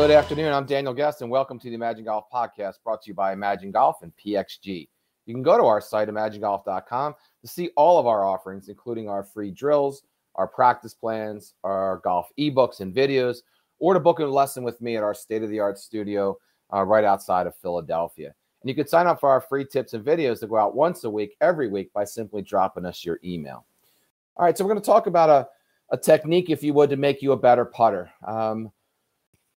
Good afternoon. I'm Daniel Guest, and welcome to the Imagine Golf podcast brought to you by Imagine Golf and PXG. You can go to our site, ImagineGolf.com, to see all of our offerings, including our free drills, our practice plans, our golf ebooks and videos, or to book a lesson with me at our state-of-the-art studio right outside of Philadelphia. And you can sign up for our free tips and videos that go out once a week, every week, by simply dropping us your email. All right, so we're going to talk about a technique, if you would, to make you a better putter.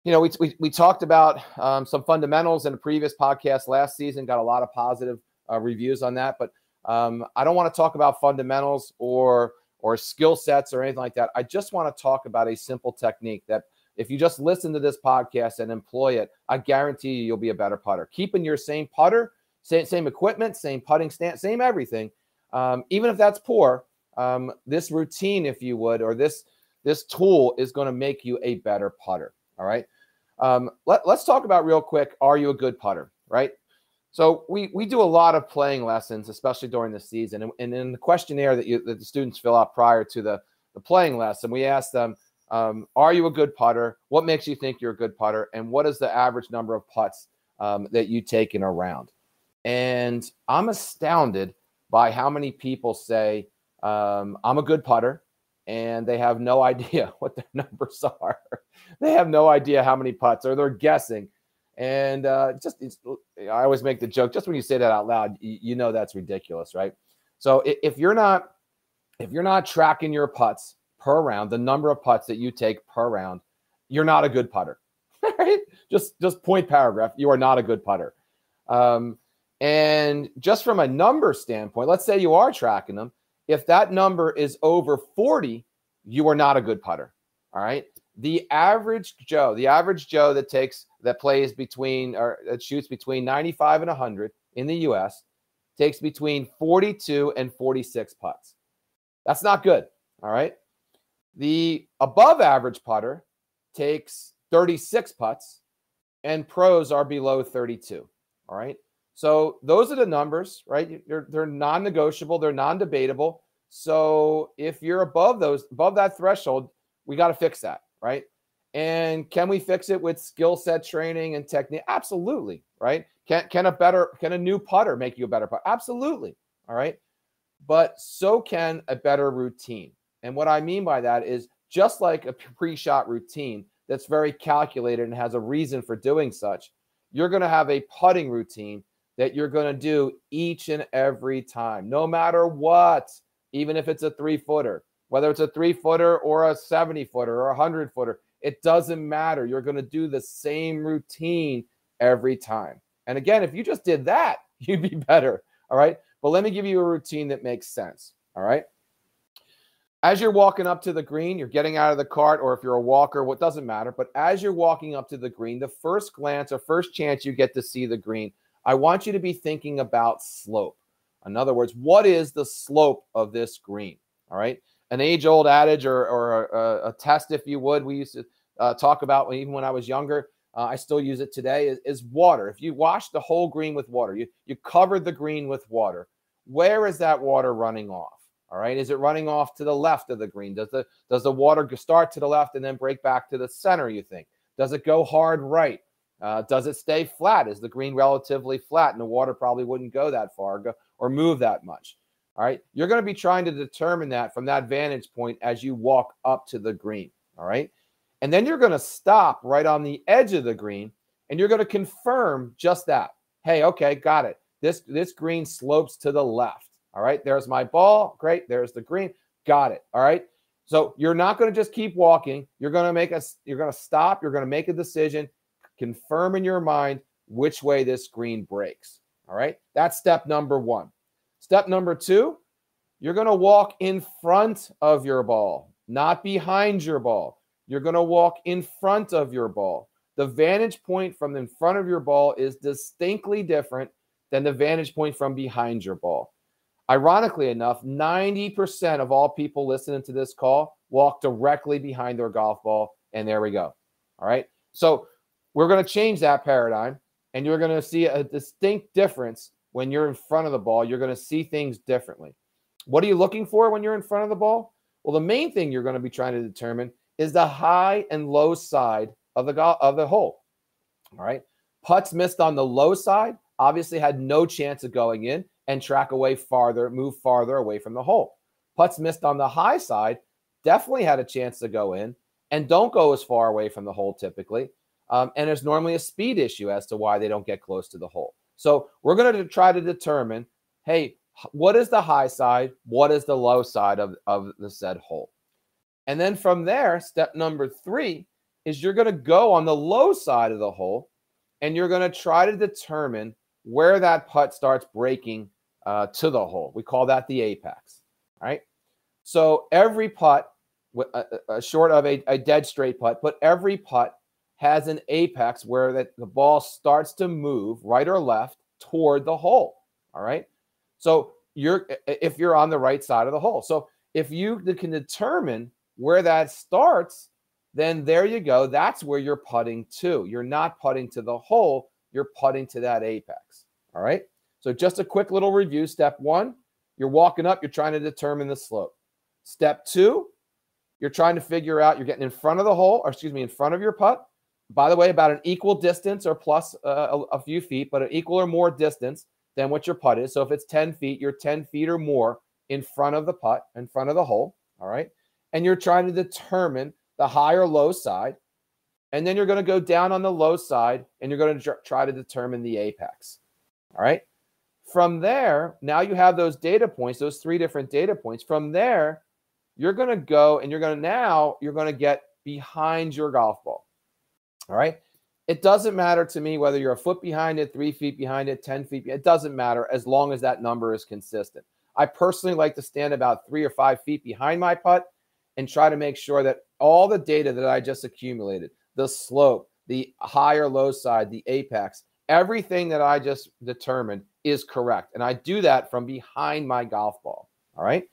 We talked about some fundamentals in a previous podcast last season, got a lot of positive reviews on that, but I don't want to talk about fundamentals or skill sets or anything like that. I just want to talk about a simple technique that if you just listen to this podcast and employ it, I guarantee you'll be a better putter. Keeping your same putter, same equipment, same putting stance, same everything, even if that's poor, this routine, if you would, or this tool is going to make you a better putter. All right. Let's talk about real quick. Are you a good putter? Right. So we do a lot of playing lessons, especially during the season. And in the questionnaire that the students fill out prior to the playing lesson, we ask them, are you a good putter? What makes you think you're a good putter? And what is the average number of putts that you take in a round? And I'm astounded by how many people say, I'm a good putter, and they have no idea what their numbers are. They have no idea how many putts, or they're guessing. And I always make the joke, just when you say that out loud, you know that's ridiculous, right? So if you're not tracking your putts per round, the number of putts that you take per round, you're not a good putter. Right? Just point paragraph, you are not a good putter. And just from a number standpoint, let's say you are tracking them. If that number is over 40, you are not a good putter. All right. The average Joe that plays between, or that shoots between 95 and 100 in the US takes between 42 and 46 putts. That's not good. All right. The above average putter takes 36 putts, and pros are below 32. All right. So those are the numbers, right? They're non-negotiable. They're non-debatable. So if you're above that threshold, we got to fix that, right? And can we fix it with skill set training and technique? Absolutely, right? Can a new putter make you a better putter? Absolutely, all right? But so can a better routine. And what I mean by that is just like a pre-shot routine that's very calculated and has a reason for doing such, you're going to have a putting routine that you're going to do each and every time, no matter what, even if it's a 3-footer, whether it's a 3-footer or a 70-footer or a 100-footer, it doesn't matter. You're going to do the same routine every time. And again, if you just did that, you'd be better. All right. But let me give you a routine that makes sense. All right. As you're walking up to the green, you're getting out of the cart, or if you're a walker, what doesn't matter. But as you're walking up to the green, the first glance or first chance you get to see the green, I want you to be thinking about slope. In other words, what is the slope of this green? All right. An age-old adage or a test, if you would, we used to talk about even when I was younger. I still use it today, is water. If you wash the whole green with water, you covered the green with water, where is that water running off? All right. Is it running off to the left of the green? Does the water start to the left and then break back to the center, you think? Does it go hard right? Does it stay flat? Is the green relatively flat and the water probably wouldn't go that far or move that much? All right. You're going to be trying to determine that from that vantage point as you walk up to the green. All right. And then you're going to stop right on the edge of the green and you're going to confirm just that. Hey, okay, got it. This green slopes to the left. All right. There's my ball. Great. There's the green. Got it. All right. So you're not going to just keep walking. You're going to stop. You're going to make a decision. Confirm in your mind which way this green breaks. All right. That's step number one. Step number two, you're going to walk in front of your ball, not behind your ball. You're going to walk in front of your ball. The vantage point from in front of your ball is distinctly different than the vantage point from behind your ball. Ironically enough, 90% of all people listening to this call walk directly behind their golf ball, and there we go. All right. So we're going to change that paradigm, and you're going to see a distinct difference when you're in front of the ball. You're going to see things differently. What are you looking for when you're in front of the ball? Well, the main thing you're going to be trying to determine is the high and low side of the hole. All right. Putts missed on the low side obviously had no chance of going in and move farther away from the hole. Putts missed on the high side definitely had a chance to go in and don't go as far away from the hole typically. And there's normally a speed issue as to why they don't get close to the hole. So we're going to try to determine, hey, what is the high side? What is the low side of the said hole? And then from there, step number 3 is you're going to go on the low side of the hole and you're going to try to determine where that putt starts breaking to the hole. We call that the apex. All right. So every putt, short of a dead straight putt, but every putt has an apex where the ball starts to move right or left toward the hole. All right. So if you're on the right side of the hole. So if you can determine where that starts, then there you go. That's where you're putting to. You're not putting to the hole. You're putting to that apex. All right. So just a quick little review. Step 1, you're walking up. You're trying to determine the slope. Step 2, you're trying to figure out, you're getting in front of the hole, or excuse me, in front of your putt. By the way, about an equal distance or plus a few feet, but an equal or more distance than what your putt is. So if it's 10 feet, you're 10 feet or more in front of the putt, in front of the hole. All right. And you're trying to determine the high or low side. And then you're going to go down on the low side and you're going to try to determine the apex. All right. From there, now you have those data points, those 3 different data points. From there, you're going to go and you're going to get behind your golf ball. All right. It doesn't matter to me whether you're a foot behind it, 3 feet behind it, 10 feet. It doesn't matter as long as that number is consistent. I personally like to stand about 3 or 5 feet behind my putt and try to make sure that all the data that I just accumulated, the slope, the high or low side, the apex, everything that I just determined is correct. And I do that from behind my golf ball. All right.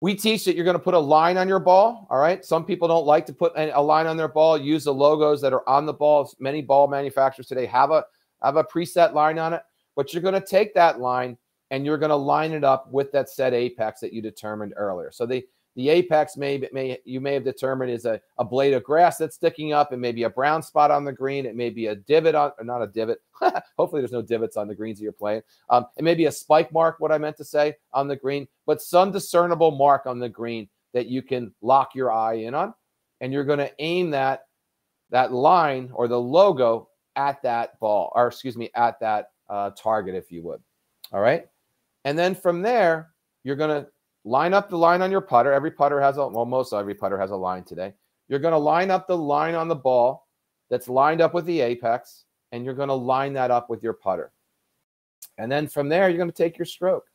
We teach that you're going to put a line on your ball. All right. Some people don't like to put a line on their ball, use the logos that are on the ball. Many ball manufacturers today have a preset line on it, but you're going to take that line and you're going to line it up with that said apex that you determined earlier. So the apex you may have determined is a blade of grass that's sticking up. It may be a brown spot on the green. It may be a divot not a divot. Hopefully there's no divots on the greens that you're playing. It may be a spike mark, what I meant to say, on the green, but some discernible mark on the green that you can lock your eye in on. And you're going to aim that line or the logo at that ball, or excuse me, at that target, if you would. All right. And then from there, you're going to line up the line on your putter. Every putter has most every putter has a line today. You're going to line up the line on the ball that's lined up with the apex, and you're going to line that up with your putter. And then from there, you're going to take your stroke,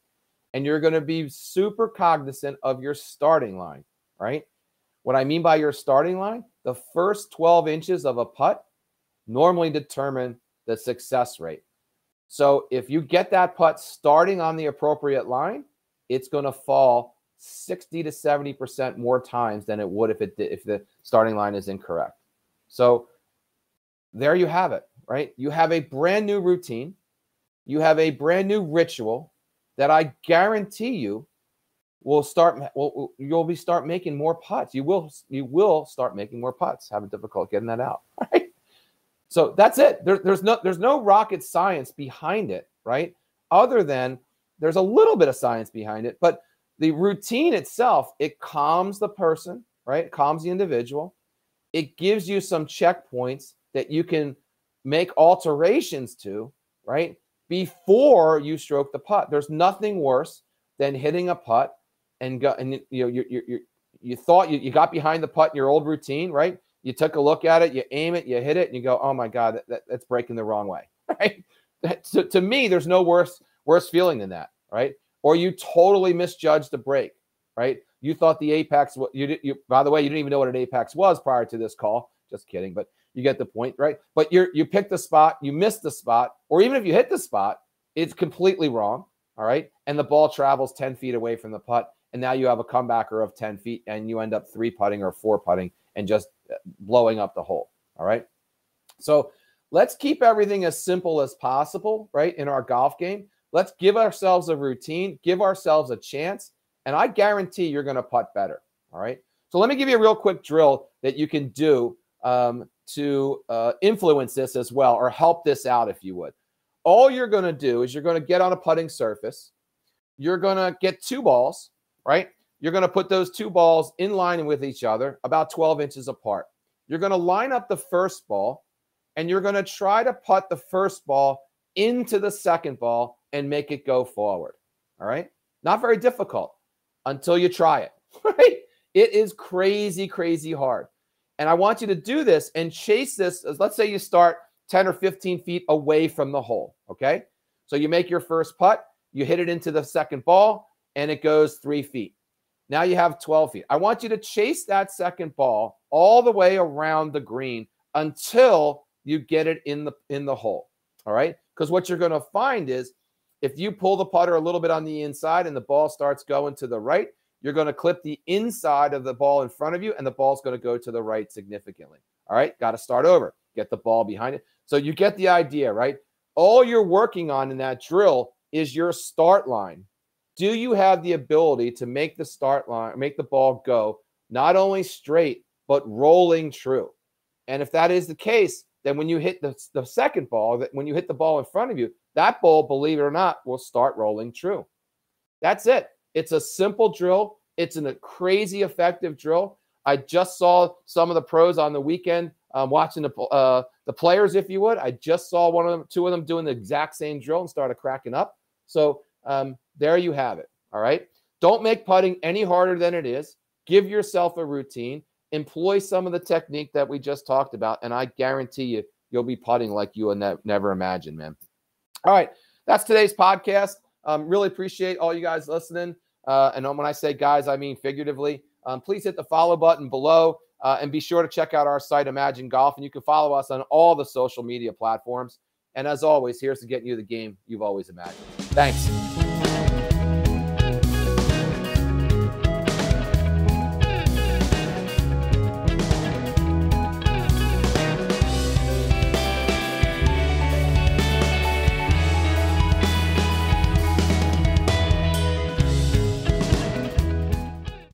and you're going to be super cognizant of your starting line, right? What I mean by your starting line, the first 12 inches of a putt normally determine the success rate. So if you get that putt starting on the appropriate line, it's going to fall 60 to 70% more times than it would if the starting line is incorrect. So there you have it, right? You have a brand new routine. You have a brand new ritual that I guarantee you will start making more putts. You will start making more putts. Having difficulty getting that out, right? So that's it. There's no rocket science behind it, right? Other than there's a little bit of science behind it, but the routine itself, it calms the person, right? It calms the individual. It gives you some checkpoints that you can make alterations to, right? Before you stroke the putt. There's nothing worse than hitting a putt and you thought you got behind the putt in your old routine, right? You took a look at it, you aim it, you hit it, and you go, oh my God, that's breaking the wrong way, right? To me, there's no worse feeling than that, right? Or you totally misjudged the break, right? You thought the apex, by the way, you didn't even know what an apex was prior to this call. Just kidding, but you get the point, right? But you picked the spot, you missed the spot, or even if you hit the spot, it's completely wrong, all right? And the ball travels 10 feet away from the putt, and now you have a comebacker of 10 feet, and you end up 3-putting or 4-putting and just blowing up the hole, all right? So let's keep everything as simple as possible, right, in our golf game. Let's give ourselves a routine, give ourselves a chance, and I guarantee you're going to putt better, all right? So let me give you a real quick drill that you can do to influence this as well, or help this out, if you would. All you're going to do is you're going to get on a putting surface. You're going to get 2 balls, right? You're going to put those 2 balls in line with each other, about 12 inches apart. You're going to line up the first ball, and you're going to try to putt the first ball into the second ball and make it go forward. All right? Not very difficult until you try it, right? It is crazy, crazy hard. And I want you to do this and chase this. Let's say you start 10 or 15 feet away from the hole, okay? So you make your first putt, you hit it into the second ball, and it goes 3 feet. Now you have 12 feet. I want you to chase that second ball all the way around the green until you get it in the hole, all right? Because what you're going to find is if you pull the putter a little bit on the inside and the ball starts going to the right, you're going to clip the inside of the ball in front of you, and the ball's going to go to the right significantly. All right, got to start over. Get the ball behind it. So you get the idea, right? All you're working on in that drill is your start line. Do you have the ability to make the start line, make the ball go not only straight, but rolling true? And if that is the case, then when you hit the second ball, when you hit the ball in front of you, that ball, believe it or not, will start rolling true. That's it. It's a simple drill. It's a crazy effective drill. I just saw some of the pros on the weekend watching the players, if you would. I just saw 2 of them doing the exact same drill and started cracking up. So there you have it. All right. Don't make putting any harder than it is. Give yourself a routine. Employ some of the technique that we just talked about, and I guarantee you, you'll be putting like you would never imagine, man. All right. That's today's podcast. Really appreciate all you guys listening. And when I say guys, I mean figuratively. Please hit the follow button below and be sure to check out our site, IMAGEN Golf. And you can follow us on all the social media platforms. And as always, here's to getting you the game you've always imagined. Thanks.